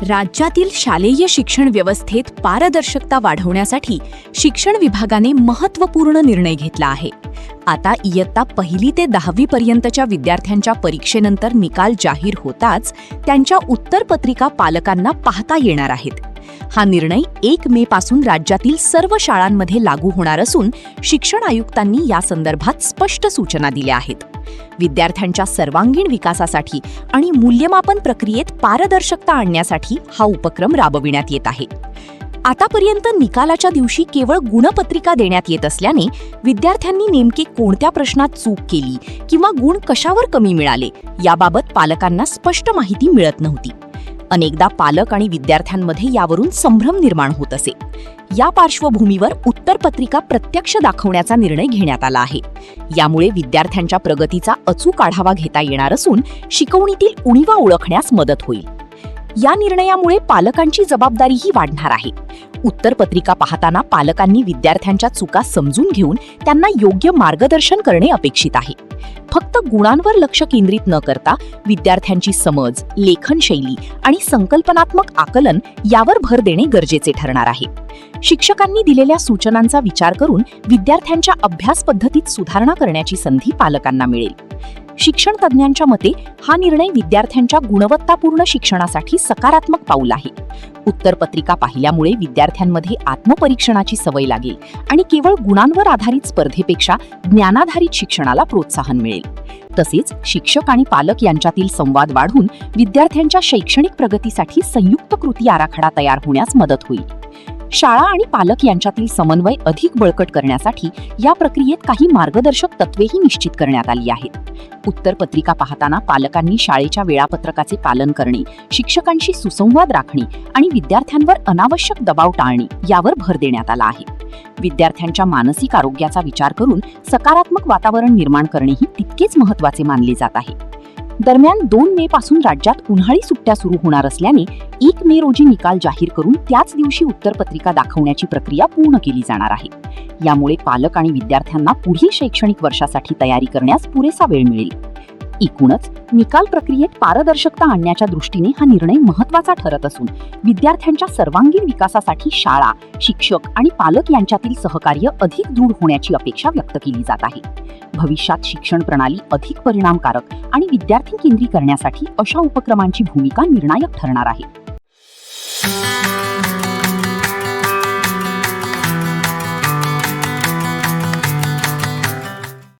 राज्यातील शालेय शिक्षण व्यवस्थेत पारदर्शकता वाढवण्यासाठी शिक्षण विभागाने महत्त्वपूर्ण निर्णय घेतला आहे. आता इयत्ता 1ली ते 10वी पर्यंतच्या विद्यार्थ्यांच्या परीक्षेनंतर निकाल जाहीर होताच त्यांच्या उत्तरपत्रिका पालकांना पाहता येणार आहेत. हा निर्णय 1 मे पासून राज्यातील सर्व शाळांमध्ये लागू होणार असून शिक्षण आयुक्तांनी या संदर्भात स्पष्ट सूचना दिल्या आहेत. विद्यार्थ्यांच्या सर्वांगीण विकासासाठी आणि मूल्यमापन प्रक्रियेत पारदर्शकता आणण्यासाठी हा उपक्रम राबविण्यात येत आहे. आतापर्यंत निकालाच्या दिवशी केवळ गुणपत्रिका देण्यात येत असल्याने विद्यार्थ्यांनी नेमके कोणत्या प्रश्नात चूक केली किंवा गुण कशावर कमी मिळाले याबाबत पालकांना स्पष्ट माहिती मिळत नव्हती. अनेकदा पालक आणि विद्यार्थ्यांमध्ये यावरून संभ्रम निर्माण होत असे. या पार्श्वभूमीवर उत्तरपत्रिका प्रत्यक्ष दाखवण्याचा निर्णय घेण्यात आला आहे. यामुळे विद्यार्थ्यांच्या प्रगतीचा अचूक आढावा घेता येणार असून शिकवणीतील उणीवा ओळखण्यास मदत होईल. या निर्णयामुळे पालकांची जबाबदारीही वाढणार आहे. उत्तरपत्रिका पाहताना पालकांनी विद्यार्थ्यांच्या चुका समजून घेऊन त्यांना योग्य मार्गदर्शन करणे अपेक्षित आहे. फक्त गुणांवर लक्ष केंद्रित न करता विद्यार्थ्यांची समज, लेखनशैली आणि संकल्पनात्मक आकलन यावर भर देणे गरजेचे ठरणार आहे. शिक्षकांनी दिलेल्या सूचनांचा विचार करून विद्यार्थ्यांच्या अभ्यास पद्धतीत सुधारणा करण्याची संधी पालकांना मिळेल. शिक्षण तज्ज्ञांच्या मते हा निर्णय विद्यार्थ्यांच्या गुणवत्तापूर्ण शिक्षणासाठी सकारात्मक पाऊल आहे. उत्तरपत्रिका पाहिल्यामुळे विद्यार्थ्यांमध्ये आत्मपरीक्षणाची सवय लागेल आणि केवळ गुणांवर आधारित स्पर्धेपेक्षा ज्ञानाधारित शिक्षणाला प्रोत्साहन मिळेल. तसेच शिक्षक आणि पालक यांच्यातील संवाद वाढून विद्यार्थ्यांच्या शैक्षणिक प्रगतीसाठी संयुक्त कृती आराखडा तयार होण्यास मदत होईल. शाळा आणि पालक यांच्यातील समन्वय अधिक बळकट करण्यासाठी या प्रक्रियेत काही मार्गदर्शक तत्वेही निश्चित करण्यात आली आहेत. उत्तरपत्रिका पाहताना पालकांनी शाळेच्या वेळापत्रकाचे पालन करणे, शिक्षकांशी सुसंवाद राखणे आणि विद्यार्थ्यांवर अनावश्यक दबाव टाळणे यावर भर देण्यात आला आहे. विद्यार्थ्यांच्या मानसिक आरोग्याचा विचार करून सकारात्मक वातावरण निर्माण करणेही तितकेच महत्त्वाचे मानले जात आहे. दरम्यान 2 मे पासून राज्यात उन्हाळी सुट्ट्या सुरू होणार असल्याने 1 मे रोजी निकाल जाहीर करून त्याच दिवशी उत्तरपत्रिका दाखवण्याची प्रक्रिया पूर्ण केली जाणार आहे. यामुळे पालक आणि विद्यार्थ्यांना पुढील शैक्षणिक वर्षासाठी तयारी करण्यास पुरेसा वेळ मिळेल. एकूणच निकाल प्रक्रियेत पारदर्शकता आणण्याच्या दृष्टीने हा निर्णय महत्त्वाचा ठरत असून विद्यार्थ्यांच्या सर्वांगीण विकासासाठी शाळा, शिक्षक आणि पालक यांच्यातील सहकार्य अधिक दृढ होण्याची अपेक्षा व्यक्त केली जात आहे. भविष्यात शिक्षण प्रणाली अधिक परिणामकारक आणि विद्यार्थी केंद्री करण्यासाठी अशा उपक्रमांची भूमिका निर्णायक ठरणार आहे.